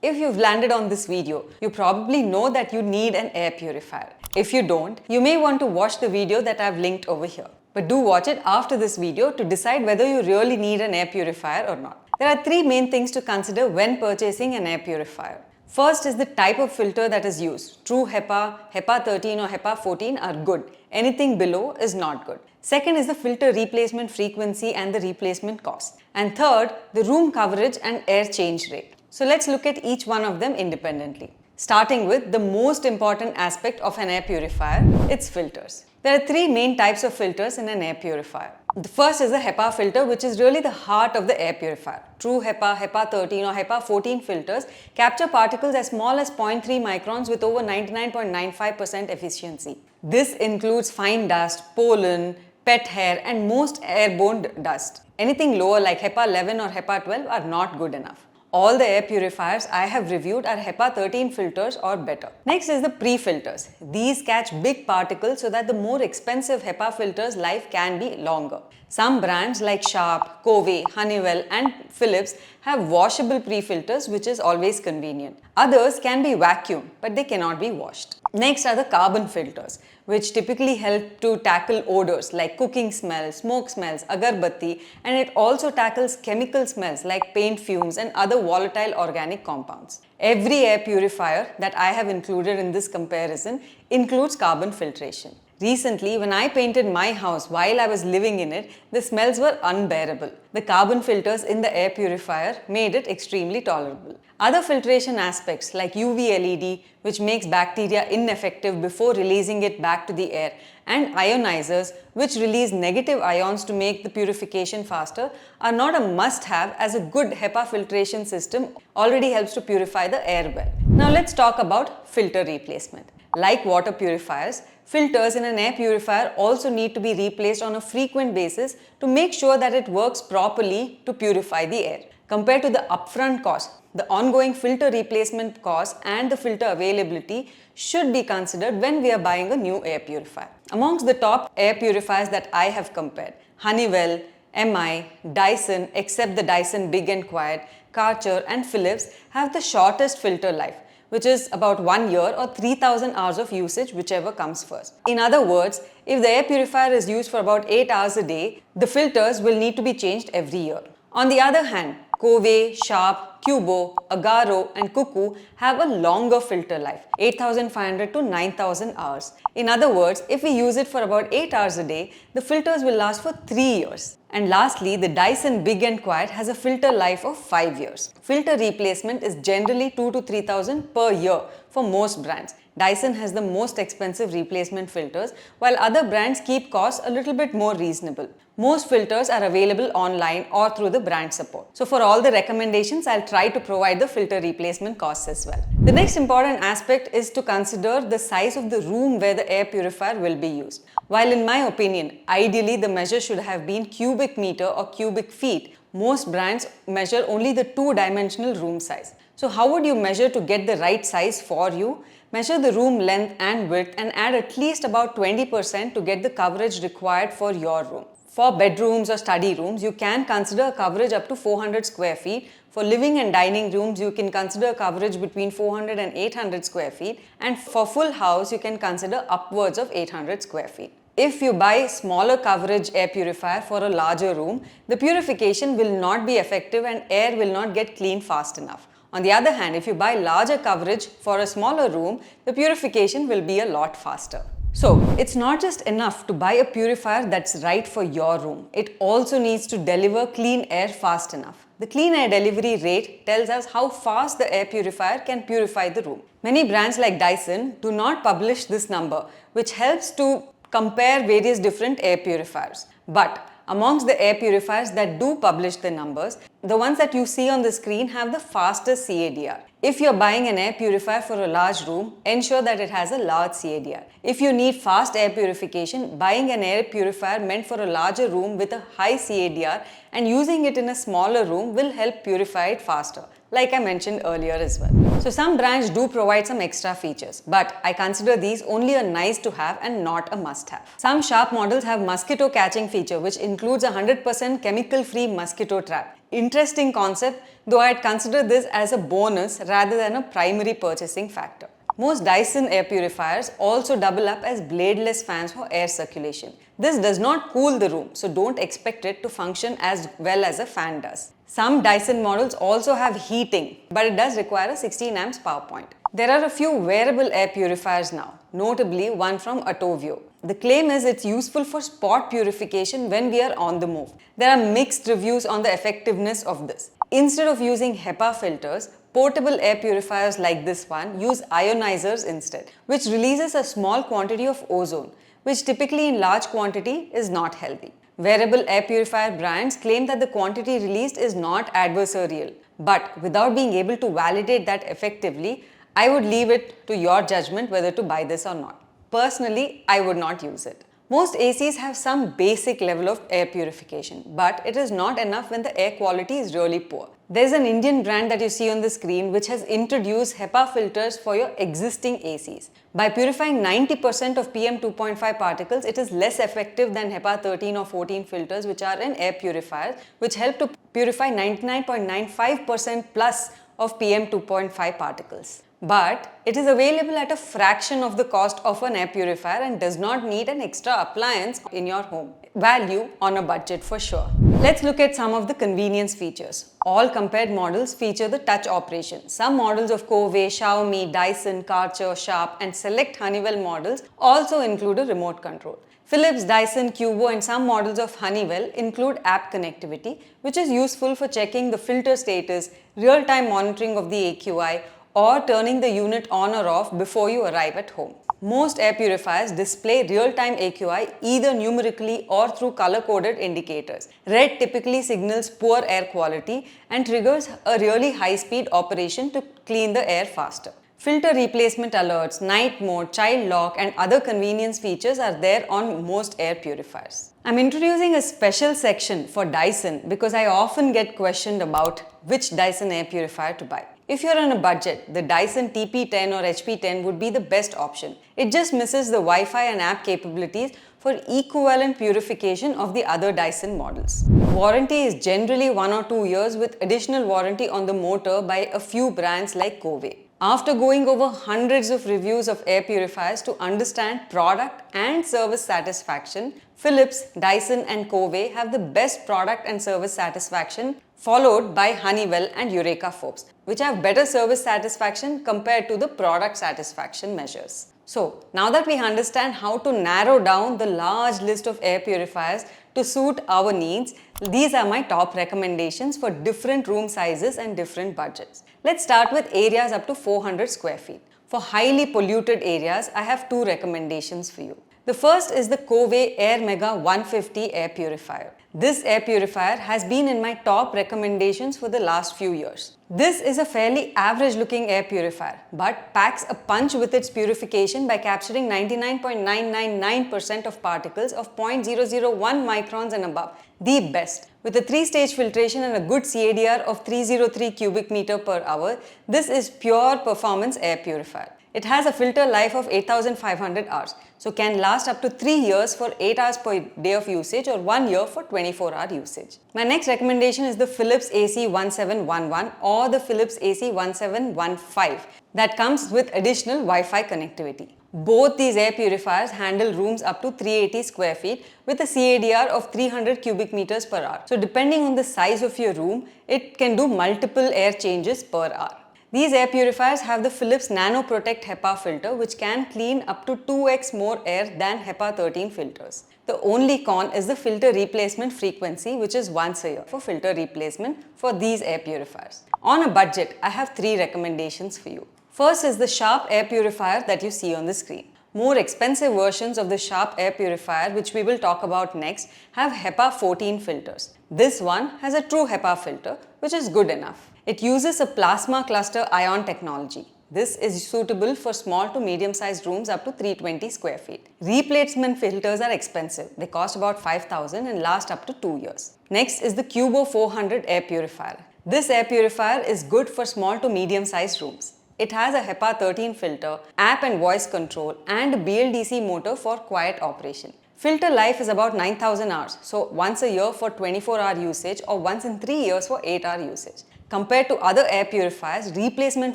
If you've landed on this video, you probably know that you need an air purifier. If you don't, you may want to watch the video that I've linked over here. But do watch it after this video to decide whether you really need an air purifier or not. There are three main things to consider when purchasing an air purifier. First is the type of filter that is used. True HEPA, HEPA 13 or HEPA 14 are good. Anything below is not good. Second is the filter replacement frequency and the replacement cost. And third, the room coverage and air change rate. So let's look at each one of them independently. Starting with the most important aspect of an air purifier, its filters. There are three main types of filters in an air purifier. The first is the HEPA filter, which is really the heart of the air purifier. True HEPA, HEPA 13 or HEPA 14 filters capture particles as small as 0.3 microns with over 99.95% efficiency. This includes fine dust, pollen, pet hair and most airborne dust. Anything lower like HEPA 11 or HEPA 12 are not good enough. All the air purifiers I have reviewed are HEPA 13 filters or better. Next is the pre-filters. These catch big particles so that the more expensive HEPA filters' life can be longer. Some brands like Sharp, Coway, Honeywell and Philips have washable pre-filters, which is always convenient. Others can be vacuumed, but they cannot be washed. Next are the carbon filters, which typically help to tackle odors like cooking smells, smoke smells, agarbatti, and it also tackles chemical smells like paint fumes and other volatile organic compounds. Every air purifier that I have included in this comparison includes carbon filtration. Recently, when I painted my house while I was living in it, the smells were unbearable. The carbon filters in the air purifier made it extremely tolerable. Other filtration aspects like UV LED, which makes bacteria ineffective before releasing it back to the air, and ionizers, which release negative ions to make the purification faster, are not a must-have, as a good HEPA filtration system already helps to purify the air well. Now let's talk about filter replacement. Like water purifiers, filters in an air purifier also need to be replaced on a frequent basis to make sure that it works properly to purify the air. Compared to the upfront cost, the ongoing filter replacement cost and the filter availability should be considered when we are buying a new air purifier. Amongst the top air purifiers that I have compared, Honeywell, MI, Dyson, except the Dyson Big and Quiet, Karcher and Philips have the shortest filter life, which is about 1 year or 3000 hours of usage, whichever comes first. In other words, if the air purifier is used for about 8 hours a day, the filters will need to be changed every year. On the other hand, Coway, Sharp, Qubo, Agaro and Cuckoo have a longer filter life, 8500 to 9000 hours. In other words, if we use it for about 8 hours a day, the filters will last for 3 years. And lastly, the Dyson Big and Quiet has a filter life of 5 years. Filter replacement is generally 2 to 3000 per year for most brands. Dyson has the most expensive replacement filters, while other brands keep costs a little bit more reasonable. Most filters are available online or through the brand support. So for all the recommendations, I'll try to provide the filter replacement costs as well. The next important aspect is to consider the size of the room where the air purifier will be used. While in my opinion, ideally the measure should have been cubic meter or cubic feet, most brands measure only the two-dimensional room size. So how would you measure to get the right size for you? Measure the room length and width and add at least about 20% to get the coverage required for your room. For bedrooms or study rooms, you can consider a coverage up to 400 square feet. For living and dining rooms, you can consider a coverage between 400 and 800 square feet. And for full house, you can consider upwards of 800 square feet. If you buy smaller coverage air purifier for a larger room, the purification will not be effective and air will not get clean fast enough. On the other hand, if you buy larger coverage for a smaller room, the purification will be a lot faster. So, it's not just enough to buy a purifier that's right for your room. It also needs to deliver clean air fast enough. The clean air delivery rate tells us how fast the air purifier can purify the room. Many brands like Dyson do not publish this number, which helps to compare various different air purifiers. But amongst the air purifiers that do publish the numbers, the ones that you see on the screen have the fastest CADR. If you're buying an air purifier for a large room, ensure that it has a large CADR. If you need fast air purification, buying an air purifier meant for a larger room with a high CADR and using it in a smaller room will help purify it faster, like I mentioned earlier as well. So some brands do provide some extra features, but I consider these only a nice to have and not a must have. Some Sharp models have mosquito catching feature, which includes a 100% chemical free mosquito trap. Interesting concept, though I'd consider this as a bonus rather than a primary purchasing factor. Most Dyson air purifiers also double up as bladeless fans for air circulation. This does not cool the room, so don't expect it to function as well as a fan does. Some Dyson models also have heating, but it does require a 16 amps power point. There are a few wearable air purifiers now, notably one from upto. The claim is it's useful for spot purification when we are on the move. There are mixed reviews on the effectiveness of this. Instead of using HEPA filters, portable air purifiers like this one use ionizers instead, which releases a small quantity of ozone, which typically in large quantity is not healthy. Wearable air purifier brands claim that the quantity released is not adversarial, but without being able to validate that effectively, I would leave it to your judgment whether to buy this or not. Personally, I would not use it. Most ACs have some basic level of air purification, but it is not enough when the air quality is really poor. There's an Indian brand that you see on the screen which has introduced HEPA filters for your existing ACs. By purifying 90% of PM 2.5 particles, it is less effective than HEPA 13 or 14 filters which are in air purifiers, which help to purify 99.95% plus of PM 2.5 particles. But it is available at a fraction of the cost of an air purifier and does not need an extra appliance in your home. Value on a budget for sure. Let's look at some of the convenience features. All compared models feature the touch operation. Some models of Coway, Xiaomi, Dyson, Karcher, Sharp and select Honeywell models also include a remote control. Philips, Dyson, Qubo and some models of Honeywell include app connectivity, which is useful for checking the filter status, real-time monitoring of the AQI, or turning the unit on or off before you arrive at home. Most air purifiers display real-time AQI either numerically or through color-coded indicators. Red typically signals poor air quality and triggers a really high-speed operation to clean the air faster. Filter replacement alerts, night mode, child lock and other convenience features are there on most air purifiers. I'm introducing a special section for Dyson because I often get questioned about which Dyson air purifier to buy. If you're on a budget, the Dyson TP10 or HP10 would be the best option. It just misses the Wi-Fi and app capabilities for equivalent purification of the other Dyson models. Warranty is generally 1 or 2 years with additional warranty on the motor by a few brands like Coway. After going over hundreds of reviews of air purifiers to understand product and service satisfaction, Philips, Dyson and Coway have the best product and service satisfaction, followed by Honeywell and Eureka Forbes, which have better service satisfaction compared to the product satisfaction measures. So, now that we understand how to narrow down the large list of air purifiers to suit our needs, these are my top recommendations for different room sizes and different budgets. Let's start with areas up to 400 square feet. For highly polluted areas, I have 2 recommendations for you. The first is the Coway AirMega 150 air purifier. This air purifier has been in my top recommendations for the last few years. This is a fairly average looking air purifier, but packs a punch with its purification by capturing 99.999% of particles of 0.001 microns and above, the best. With a 3-stage filtration and a good CADR of 303 cubic meter per hour, this is pure performance air purifier. It has a filter life of 8500 hours, so can last up to 3 years for 8 hours per day of usage or 1 year for 24-hour usage. My next recommendation is the Philips AC1711 or the Philips AC1715 that comes with additional Wi-Fi connectivity. Both these air purifiers handle rooms up to 380 square feet with a CADR of 300 cubic meters per hour. So depending on the size of your room, it can do multiple air changes per hour. These air purifiers have the Philips Nano Protect HEPA filter which can clean up to 2x more air than HEPA 13 filters. The only con is the filter replacement frequency, which is once a year for filter replacement for these air purifiers. On a budget, I have 3 recommendations for you. First is the Sharp air purifier that you see on the screen. More expensive versions of the Sharp air purifier, which we will talk about next, have HEPA 14 filters. This one has a true HEPA filter, which is good enough. It uses a plasma cluster ion technology. This is suitable for small to medium-sized rooms up to 320 square feet. Replacement filters are expensive. They cost about 5,000 and last up to 2 years. Next is the Qubo 400 air purifier. This air purifier is good for small to medium-sized rooms. It has a HEPA 13 filter, app and voice control and a BLDC motor for quiet operation. Filter life is about 9,000 hours, so once a year for 24-hour usage or once in 3 years for 8-hour usage. Compared to other air purifiers, replacement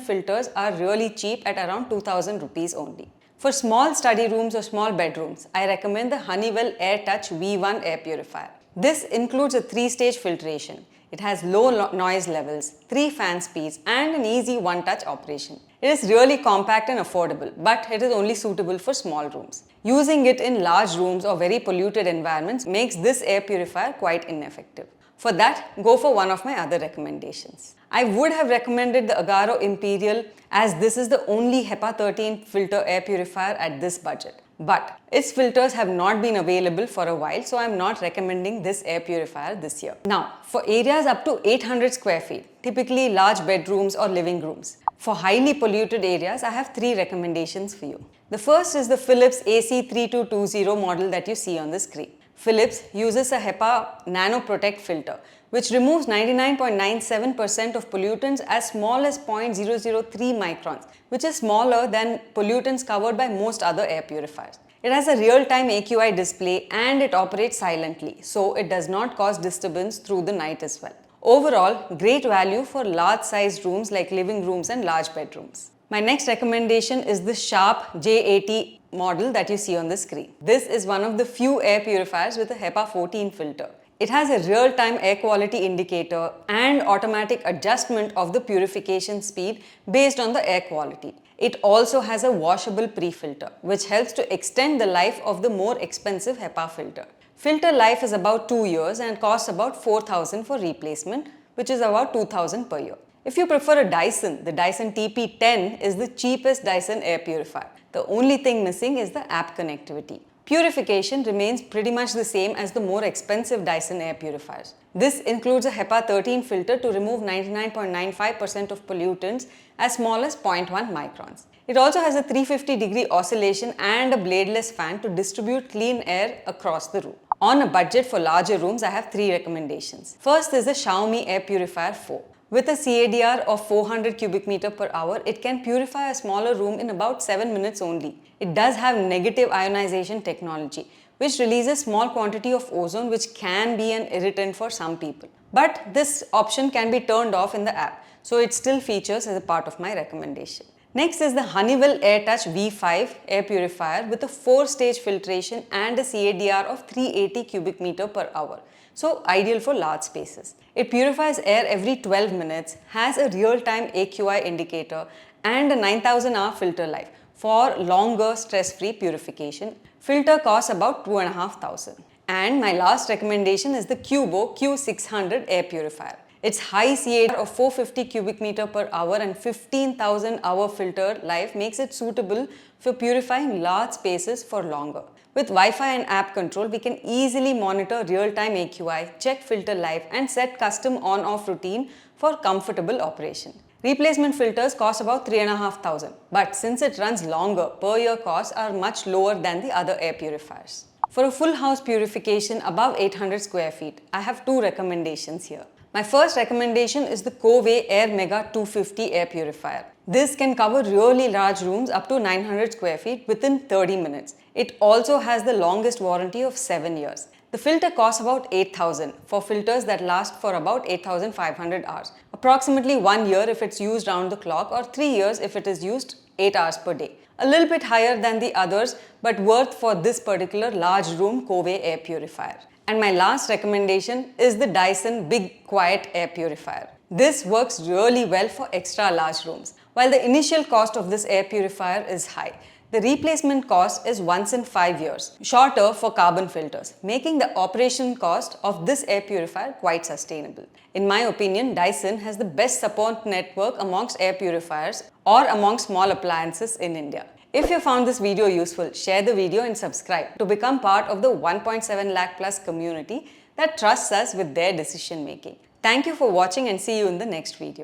filters are really cheap at around 2,000 rupees only. For small study rooms or small bedrooms, I recommend the Honeywell Air Touch V1 air purifier. This includes a 3-stage filtration. It has low noise levels, 3 fan speeds and an easy one-touch operation. It is really compact and affordable, but it is only suitable for small rooms. Using it in large rooms or very polluted environments makes this air purifier quite ineffective. For that, go for one of my other recommendations. I would have recommended the Agaro Imperial as this is the only HEPA 13 filter air purifier at this budget. But its filters have not been available for a while, so I am not recommending this air purifier this year. Now, for areas up to 800 square feet, typically large bedrooms or living rooms, for highly polluted areas, I have 3 recommendations for you. The first is the Philips AC3220 model that you see on the screen. Philips uses a HEPA Nano Protect filter, which removes 99.97% of pollutants as small as 0.003 microns, which is smaller than pollutants covered by most other air purifiers. It has a real-time AQI display and it operates silently, so it does not cause disturbance through the night as well. Overall, great value for large-sized rooms like living rooms and large bedrooms. My next recommendation is the Sharp J80 model that you see on the screen. This is one of the few air purifiers with a HEPA 14 filter. It has a real-time air quality indicator and automatic adjustment of the purification speed based on the air quality. It also has a washable pre-filter, which helps to extend the life of the more expensive HEPA filter. Filter life is about 2 years and costs about 4,000 for replacement, which is about 2,000 per year. If you prefer a Dyson, the Dyson TP10 is the cheapest Dyson air purifier. The only thing missing is the app connectivity. Purification remains pretty much the same as the more expensive Dyson air purifiers. This includes a HEPA 13 filter to remove 99.95% of pollutants as small as 0.1 microns. It also has a 350-degree oscillation and a bladeless fan to distribute clean air across the room. On a budget for larger rooms, I have 3 recommendations. First is the Xiaomi Air Purifier 4. With a CADR of 400 cubic meter per hour, it can purify a smaller room in about 7 minutes only. It does have negative ionization technology, which releases small quantity of ozone which can be an irritant for some people. But this option can be turned off in the app, so it still features as a part of my recommendation. Next is the Honeywell Air Touch V5 air purifier with a 4-stage filtration and a CADR of 380 cubic meter per hour. So ideal for large spaces. It purifies air every 12 minutes, has a real-time AQI indicator and a 9,000 hour filter life for longer stress-free purification. Filter costs about 2,500. And my last recommendation is the Qubo Q600 air purifier. Its high CADR of 450 cubic meter per hour and 15,000 hour filter life makes it suitable for purifying large spaces for longer. With Wi-Fi and app control, we can easily monitor real-time AQI, check filter life and set custom on-off routine for comfortable operation. Replacement filters cost about 3,500, but since it runs longer, per year costs are much lower than the other air purifiers. For a full house purification above 800 square feet, I have 2 recommendations here. My first recommendation is the Coway AirMega 250 air purifier. This can cover really large rooms up to 900 square feet within 30 minutes. It also has the longest warranty of 7 years. The filter costs about 8,000 for filters that last for about 8,500 hours. Approximately 1 year if it's used round the clock or 3 years if it is used 8 hours per day. A little bit higher than the others, but worth for this particular large room Coway air purifier. And my last recommendation is the Dyson Big Quiet Air Purifier. This works really well for extra large rooms. While the initial cost of this air purifier is high, the replacement cost is once in 5 years, shorter for carbon filters, making the operation cost of this air purifier quite sustainable. In my opinion, Dyson has the best support network amongst air purifiers or amongst small appliances in India. If you found this video useful, share the video and subscribe to become part of the 1.7 lakh plus community that trusts us with their decision making. Thank you for watching and see you in the next video.